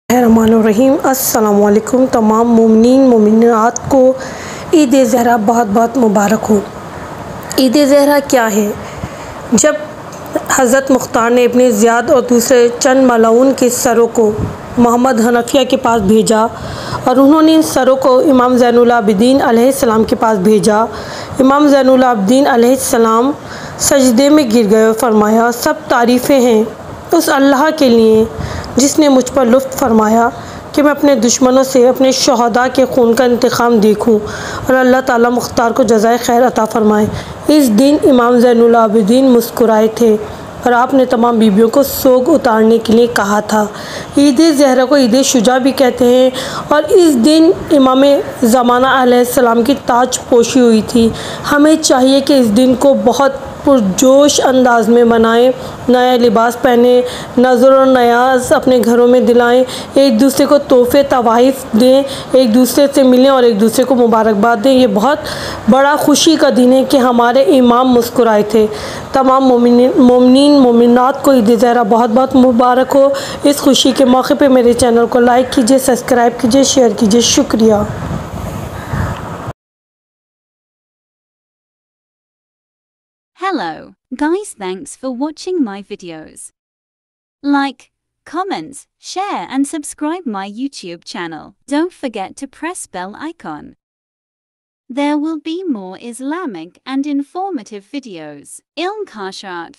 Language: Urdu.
الرحمن الرحیم۔ السلام علیکم تمام مومنین مومنات کو عید زہرا بہت بہت مبارک ہو۔ عید زہرا کیا ہے؟ جب حضرت مختار نے ابن زیاد اور دوسرے چند ملعون کے سروں کو محمد حنفیہ کے پاس بھیجا اور انہوں نے ان سروں کو امام زین العابدین علیہ السلام کے پاس بھیجا، امام زین العابدین علیہ السلام سجدے میں گر گئے اور فرمایا، سب تعریفیں ہیں اس اللہ کے لیے جس نے مجھ پر لطف فرمایا کہ میں اپنے دشمنوں سے اپنے شہداء کے خون کا انتقام دیکھوں، اور اللہ تعالیٰ مختار کو جزائے خیر عطا فرمائے۔ اس دن امام زین العابدین مسکرائے تھے اور آپ نے تمام بیویوں کو سوگ اتارنے کے لیے کہا تھا۔ عید زہرا کو عید شجاع بھی کہتے ہیں، اور اس دن امام زمانہ علیہ السلام کی تاج پوشی ہوئی تھی۔ ہمیں چاہیے کہ اس دن کو بہت پرجوش انداز میں منائیں، نیا لباس پہنیں، نظر و نیاز اپنے گھروں میں دلائیں، ایک دوسرے کو تحفے تحائف دیں، ایک دوسرے سے ملیں اور ایک دوسرے کو مبارکباد دیں۔ یہ بہت بڑا خوشی کا دن ہے کہ ہمارے امام مسکرائے تھے۔ تمام مومنین مومنات کو عید زہرا بہت بہت مبارک ہو۔ اس خوشی کے موقع پہ میرے چینل کو لائک کیجیے، سبسکرائب کیجیے، شیئر کیجیے۔ شکریہ۔ Hello, guys, thanks for watching my videos. Like, comment, share and subscribe my YouTube channel. Don't forget to press bell icon. There will be more Islamic and informative videos. Ilm Kashat.